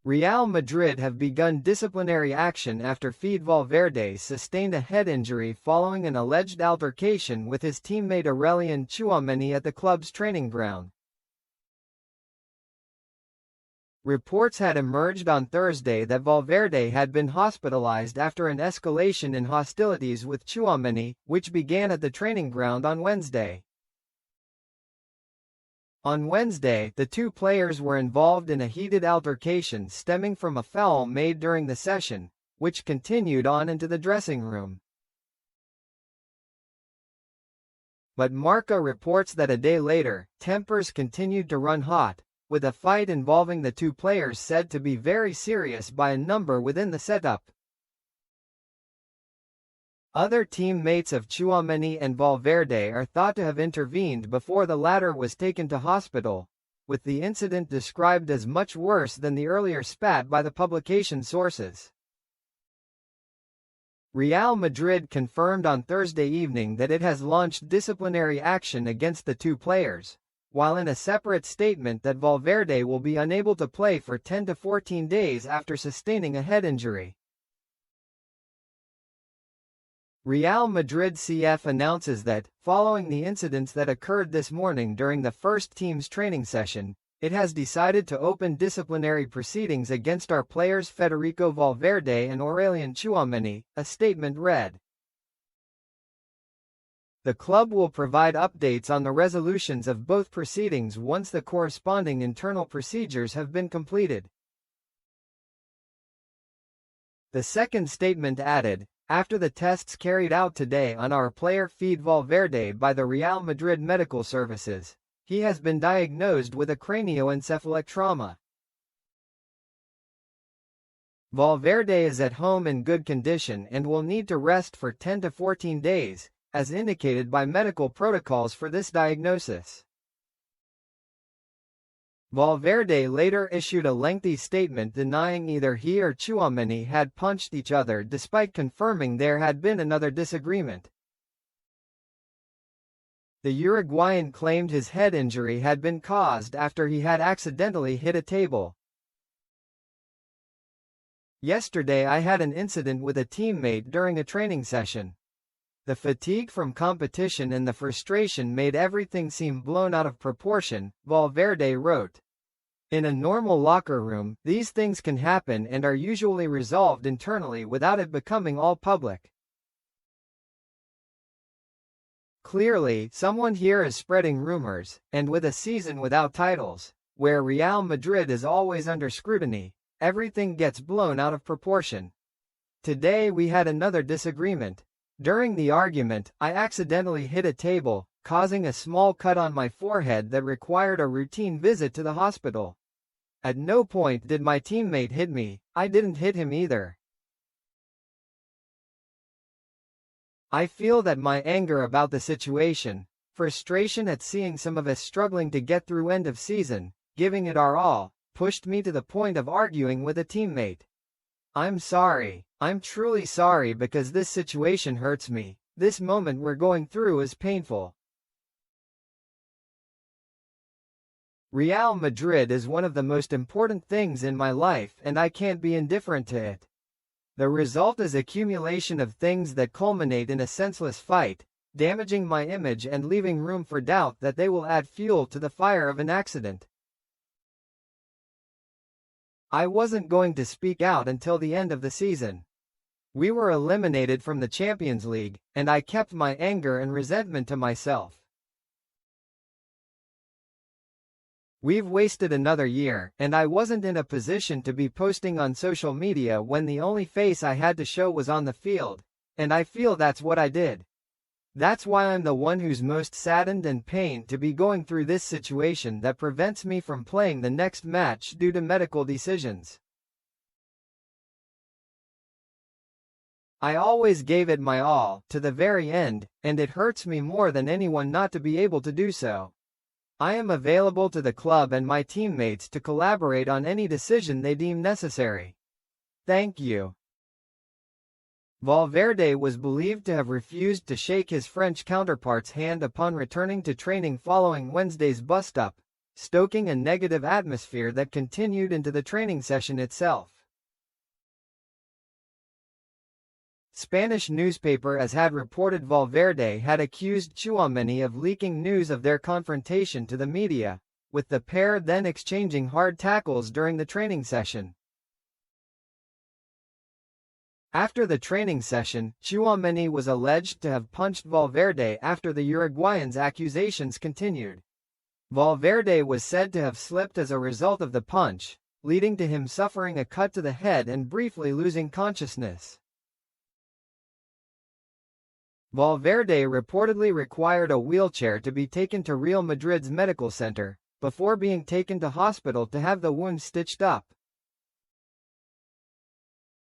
Real Madrid have begun disciplinary action after Valverde sustained a head injury following an alleged altercation with his teammate Aurelien Tchouaméni at the club's training ground. Reports had emerged on Thursday that Valverde had been hospitalized after an escalation in hostilities with Tchouaméni, which began at the training ground on Wednesday. On Wednesday, the two players were involved in a heated altercation stemming from a foul made during the session, which continued on into the dressing room. But Marca reports that a day later, tempers continued to run hot, with a fight involving the two players said to be very serious by a number within the setup. Other teammates of Tchouaméni and Valverde are thought to have intervened before the latter was taken to hospital, with the incident described as much worse than the earlier spat by the publication sources. Real Madrid confirmed on Thursday evening that it has launched disciplinary action against the two players, while in a separate statement that Valverde will be unable to play for 10 to 14 days after sustaining a head injury. Real Madrid CF announces that, following the incidents that occurred this morning during the first team's training session, it has decided to open disciplinary proceedings against our players Federico Valverde and Aurelien Tchouaméni, a statement read. The club will provide updates on the resolutions of both proceedings once the corresponding internal procedures have been completed. The second statement added, after the tests carried out today on our player Valverde by the Real Madrid Medical Services, he has been diagnosed with a cranioencephalic trauma. Valverde is at home in good condition and will need to rest for 10 to 14 days, as indicated by medical protocols for this diagnosis. Valverde later issued a lengthy statement denying either he or Tchouaméni had punched each other despite confirming there had been another disagreement. The Uruguayan claimed his head injury had been caused after he had accidentally hit a table. Yesterday I had an incident with a teammate during a training session. The fatigue from competition and the frustration made everything seem blown out of proportion, Valverde wrote. In a normal locker room, these things can happen and are usually resolved internally without it becoming all public. Clearly, someone here is spreading rumors, and with a season without titles, where Real Madrid is always under scrutiny, everything gets blown out of proportion. Today we had another disagreement. During the argument, I accidentally hit a table, causing a small cut on my forehead that required a routine visit to the hospital. At no point did my teammate hit me, I didn't hit him either. I feel that my anger about the situation, frustration at seeing some of us struggling to get through end of season, giving it our all, pushed me to the point of arguing with a teammate. I'm sorry, I'm truly sorry because this situation hurts me, this moment we're going through is painful. Real Madrid is one of the most important things in my life and I can't be indifferent to it. The result is accumulation of things that culminate in a senseless fight, damaging my image and leaving room for doubt that they will add fuel to the fire of an accident. I wasn't going to speak out until the end of the season. We were eliminated from the Champions League, and I kept my anger and resentment to myself. We've wasted another year, and I wasn't in a position to be posting on social media when the only face I had to show was on the field, and I feel that's what I did. That's why I'm the one who's most saddened and pained to be going through this situation that prevents me from playing the next match due to medical decisions. I always gave it my all, to the very end, and it hurts me more than anyone not to be able to do so. I am available to the club and my teammates to collaborate on any decision they deem necessary. Thank you. Valverde was believed to have refused to shake his French counterpart's hand upon returning to training following Wednesday's bust-up, stoking a negative atmosphere that continued into the training session itself. Spanish newspaper AS had reported Valverde had accused Tchouaméni of leaking news of their confrontation to the media, with the pair then exchanging hard tackles during the training session. After the training session, Tchouaméni was alleged to have punched Valverde after the Uruguayan's accusations continued. Valverde was said to have slipped as a result of the punch, leading to him suffering a cut to the head and briefly losing consciousness. Valverde reportedly required a wheelchair to be taken to Real Madrid's medical center, before being taken to hospital to have the wound stitched up.